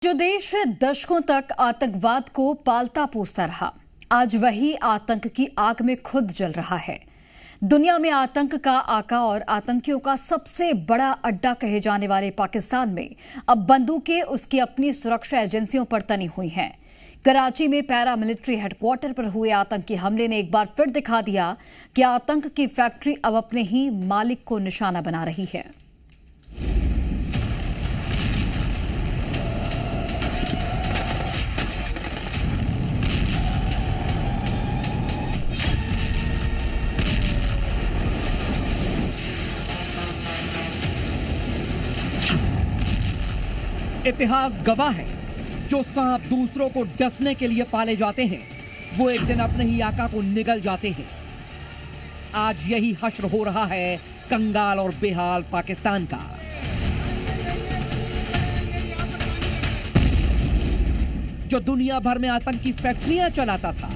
जो देश दशकों तक आतंकवाद को पालता पोसता रहा, आज वही आतंक की आग में खुद जल रहा है। दुनिया में आतंक का आका और आतंकियों का सबसे बड़ा अड्डा कहे जाने वाले पाकिस्तान में अब बंदूकें उसकी अपनी सुरक्षा एजेंसियों पर तनी हुई हैं। कराची में पैरामिलिट्री हेडक्वार्टर पर हुए आतंकी हमले ने एक बार फिर दिखा दिया कि आतंक की फैक्ट्री अब अपने ही मालिक को निशाना बना रही है। इतिहास गवाह है, जो सांप दूसरों को डसने के लिए पाले जाते हैं वो एक दिन अपने ही आका को निगल जाते हैं। आज यही हश्र हो रहा है कंगाल और बेहाल पाकिस्तान का। जो दुनिया भर में आतंकी फैक्ट्रियां चलाता था,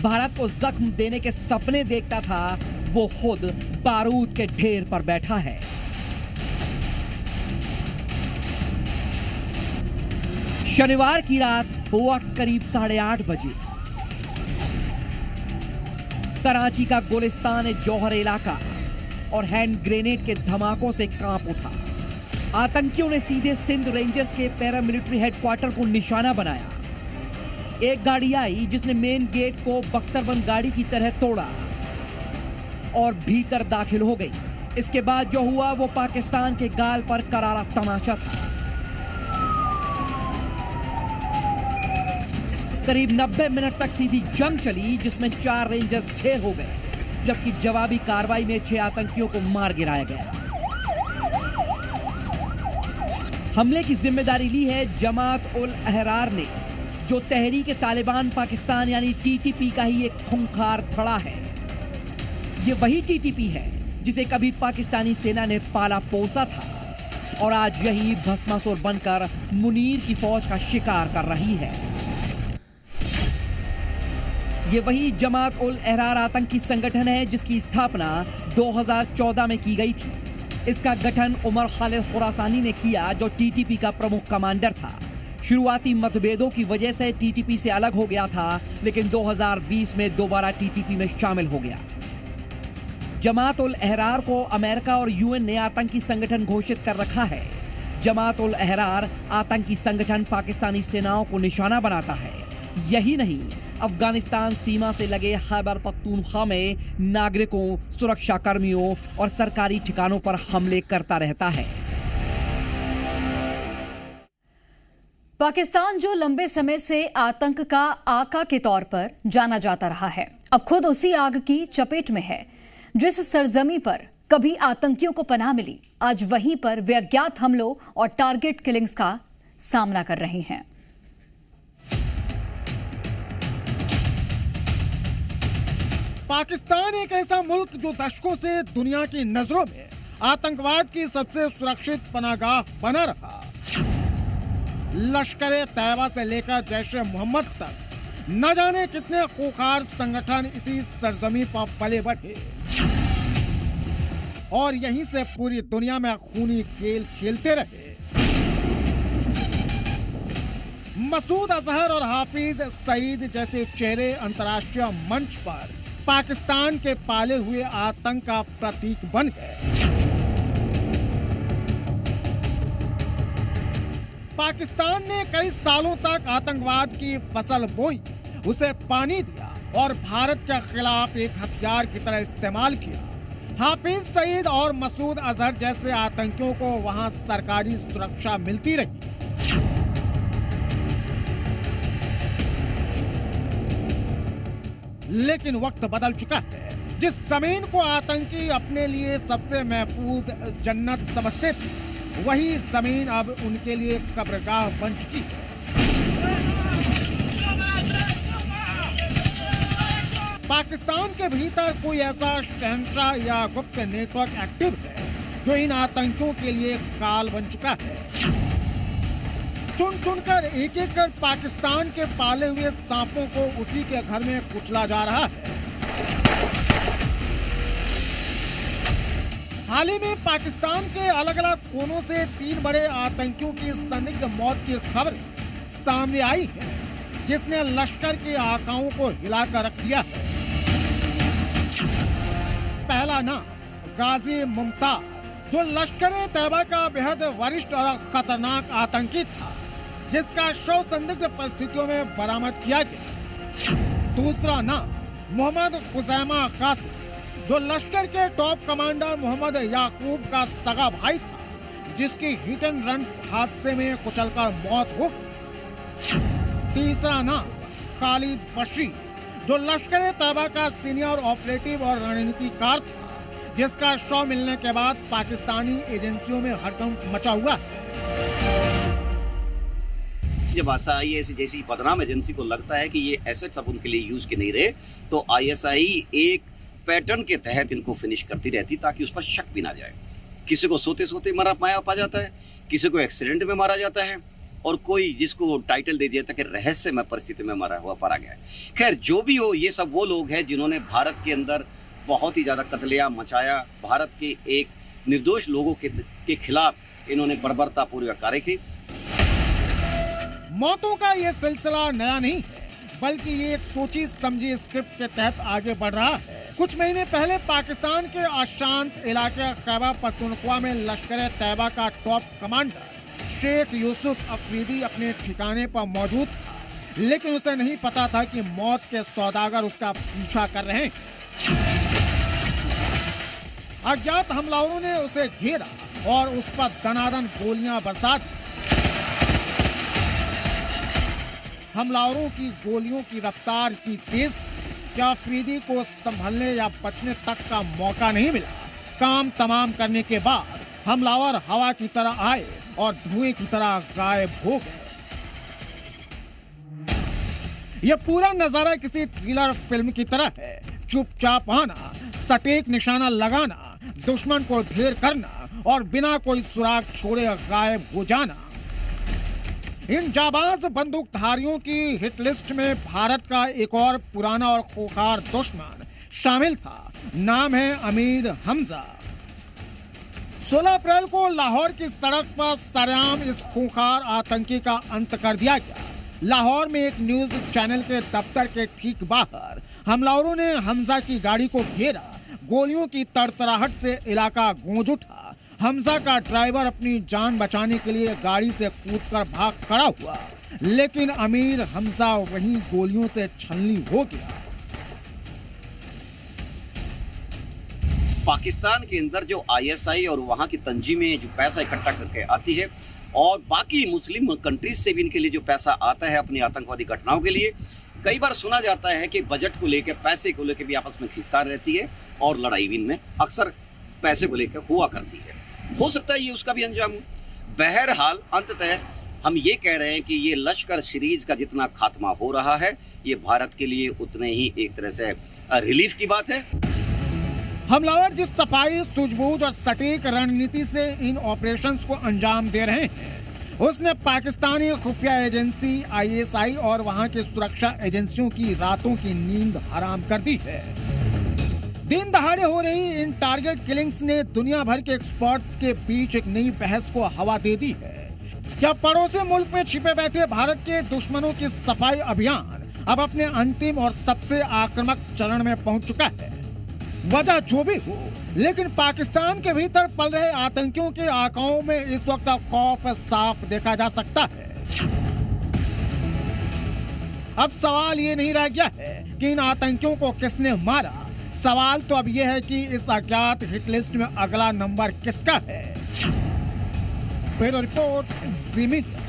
भारत को जख्म देने के सपने देखता था, वो खुद बारूद के ढेर पर बैठा है। शनिवार की रात वक्त करीब 8:30 बजे कराची का गुलिस्तान जौहर इलाका और हैंड ग्रेनेड के धमाकों से कांप उठा। आतंकियों ने सीधे सिंध रेंजर्स के पैरामिलिट्री हेडक्वार्टर को निशाना बनाया। एक गाड़ी आई जिसने मेन गेट को बख्तरबंद गाड़ी की तरह तोड़ा और भीतर दाखिल हो गई। इसके बाद जो हुआ वो पाकिस्तान के गाल पर करारा तमाचा था। करीब 90 मिनट तक सीधी जंग चली, जिसमें 4 रेंजर्स ढेर हो गए, जबकि जवाबी कार्रवाई में 6 आतंकियों को मार गिराया गया। हमले की जिम्मेदारी ली है जमात उल अहरार ने, जो तहरीक तालिबान पाकिस्तान यानी टीटीपी का ही एक खूंखार धड़ा है। ये वही टीटीपी है जिसे कभी पाकिस्तानी सेना ने पाला पोसा था और आज यही भस्मासुर बनकर मुनीर की फौज का शिकार कर रही है। ये वही जमात उल अहरार आतंकी संगठन है जिसकी स्थापना 2014 में की गई थी। इसका गठन उमर खालिद खुरासानी ने किया, जो टीटीपी का प्रमुख कमांडर था। शुरुआती मतभेदों की वजह से टीटीपी से अलग हो गया था, लेकिन 2020 में दोबारा टीटीपी में शामिल हो गया। जमात उल अहरार को अमेरिका और यूएन ने आतंकी संगठन घोषित कर रखा है। जमात उल अहरार आतंकी संगठन पाकिस्तानी सेनाओं को निशाना बनाता है। यही नहीं, अफगानिस्तान सीमा से लगे खैबर पख्तूनख्वा में नागरिकों, सुरक्षा कर्मियों और सरकारी ठिकानों पर हमले करता रहता है। पाकिस्तान जो लंबे समय से आतंक का आका के तौर पर जाना जाता रहा है, अब खुद उसी आग की चपेट में है। जिस सरजमी पर कभी आतंकियों को पनाह मिली, आज वहीं पर वे अज्ञात हमलों और टारगेट किलिंग्स का सामना कर रहे हैं। पाकिस्तान एक ऐसा मुल्क जो दशकों से दुनिया की नजरों में आतंकवाद की सबसे सुरक्षित पनाहगाह बना रहा। लश्कर तैयबा से लेकर जैश-ए मोहम्मद तक न जाने कितने खूंखार संगठन इसी सरजमी पर पले बढ़े और यहीं से पूरी दुनिया में खूनी खेल खेलते रहे। मसूद अजहर और हाफिज सईद जैसे चेहरे अंतर्राष्ट्रीय मंच पर पाकिस्तान के पाले हुए आतंक का प्रतीक बन गए। पाकिस्तान ने कई सालों तक आतंकवाद की फसल बोई, उसे पानी दिया और भारत के खिलाफ एक हथियार की तरह इस्तेमाल किया। हाफिज सईद और मसूद अजहर जैसे आतंकियों को वहां सरकारी सुरक्षा मिलती रही। लेकिन वक्त बदल चुका है। जिस जमीन को आतंकी अपने लिए सबसे महफूज जन्नत समझते थे, वही जमीन अब उनके लिए कब्रगाह बन चुकी है। पाकिस्तान के भीतर कोई ऐसा शहंशाह या गुप्त नेटवर्क एक्टिव है जो इन आतंकियों के लिए काल बन चुका है। चुन चुनकर एक एक कर पाकिस्तान के पाले हुए सांपों को उसी के घर में कुचला जा रहा है। हाल ही में पाकिस्तान के अलग अलग कोनों से 3 बड़े आतंकियों की संदिग्ध मौत की खबर सामने आई है जिसने लश्कर के आकाओं को हिलाकर रख दिया है। पहला नाम गाजी मुमताज, जो लश्कर-ए-तैयबा का बेहद वरिष्ठ और खतरनाक आतंकी था, जिसका शव संदिग्ध परिस्थितियों में बरामद किया गया। दूसरा नाम मोहम्मद खुजैमा कासिम, जो लश्कर के टॉप कमांडर मोहम्मद याकूब का सगा भाई था, जिसकी हिट एंड रन हादसे में कुचलकर मौत हो गई। तीसरा नाम खालिद बशीर, जो लश्कर-ए-तैयबा का सीनियर ऑपरेटिव और रणनीतिकार था, जिसका शव मिलने के बाद पाकिस्तानी एजेंसियों में हड़कंप मचा हुआ है। जब ISI जैसी बदनाम एजेंसी को लगता है कि ये एसेट्स अब उनके लिए यूज के नहीं रहे, तो ISI एक पैटर्न के तहत इनको फिनिश करती रहती ताकि उस पर शक भी ना जाए। किसी को सोते सोते मरा पा जाता है, किसी को एक्सीडेंट में मारा जाता है, और कोई जिसको टाइटल दे दिया था कि रहस्यमय परिस्थिति में मारा गया है। खैर जो भी हो, ये सब वो लोग हैं जिन्होंने भारत के अंदर बहुत ही ज्यादा कत्लेआम मचाया। भारत के एक निर्दोष लोगों के खिलाफ इन्होंने बर्बरतापूर्वक कार्य की। मौतों का ये सिलसिला नया नहीं है, बल्कि ये एक सोची समझी स्क्रिप्ट के तहत आगे बढ़ रहा है। कुछ महीने पहले पाकिस्तान के अशांत इलाके खैबर पख्तूनख्वा में लश्कर-ए-तैयबा का टॉप कमांडर शेख यूसुफ अफरीदी अपने ठिकाने पर मौजूद था, लेकिन उसे नहीं पता था कि मौत के सौदागर उसका पीछा कर रहे हैं। अज्ञात हमलावरों ने उसे घेरा और उस पर दनादन गोलियां बरसा दी। हमलावरों की गोलियों की रफ्तार इतनी तेज कि अफरीदी को संभलने या बचने तक का मौका नहीं मिला। काम तमाम करने के बाद हमलावर हवा की तरह आए और धुएं की तरह गायब हो गए। यह पूरा नजारा किसी थ्रिलर फिल्म की तरह है। चुपचाप आना, सटीक निशाना लगाना, दुश्मन को ढेर करना और बिना कोई सुराग छोड़े गायब हो जाना। इन जाबाज बंदूकधारियों की हिट लिस्ट में भारत का एक और पुराना और खूंखार दुश्मन शामिल था। नाम है अमीर हमजा। 16 अप्रैल को लाहौर की सड़क पर सरेआम इस खूंखार आतंकी का अंत कर दिया गया। लाहौर में एक न्यूज चैनल के दफ्तर के ठीक बाहर हमलावरों ने हमजा की गाड़ी को घेरा। गोलियों की तड़तड़ाहट से इलाका गूंज उठा। हमजा का ड्राइवर अपनी जान बचाने के लिए गाड़ी से कूदकर भाग खड़ा हुआ, लेकिन अमीर हमजा वहीं गोलियों से छलनी हो गया। पाकिस्तान के अंदर जो ISI और वहाँ की तंजीमें जो पैसा इकट्ठा करके आती है, और बाकी मुस्लिम कंट्रीज से भी इनके लिए जो पैसा आता है अपनी आतंकवादी घटनाओं के लिए, कई बार सुना जाता है कि बजट को लेकर, पैसे को लेकर भी आपस में खींचतान रहती है और लड़ाई भी इनमें अक्सर पैसे को लेकर हुआ करती है। हो सकता है ये उसका भी अंजाम हो। बहरहाल अंततः हम ये कह रहे हैं कि ये लश्कर सीरीज का जितना खात्मा हो रहा है, ये भारत के लिए उतने ही एक तरह से रिलीफ की बात है। हमलावर जिस सफाई, सूझबूझ और सटीक रणनीति से इन ऑपरेशंस को अंजाम दे रहे हैं, उसने पाकिस्तानी खुफिया एजेंसी ISI और वहां के सुरक्षा एजेंसियों की रातों की नींद हराम कर दी है। दिन दहाड़े हो रही इन टारगेट किलिंग्स ने दुनिया भर के एक्सपर्ट्स के बीच एक नई बहस को हवा दे दी है। क्या पड़ोसी मुल्क में छिपे बैठे भारत के दुश्मनों की सफाई अभियान अब अपने अंतिम और सबसे आक्रामक चरण में पहुंच चुका है? वजह जो भी हो, लेकिन पाकिस्तान के भीतर पल रहे आतंकियों के आंखों में इस वक्त खौफ साफ देखा जा सकता है। अब सवाल ये नहीं रह गया है कि इन आतंकियों को किसने मारा। सवाल तो अब यह है कि इस अज्ञात हिट लिस्ट में अगला नंबर किसका है। ब्यूरो रिपोर्ट, ज़ी मीडिया।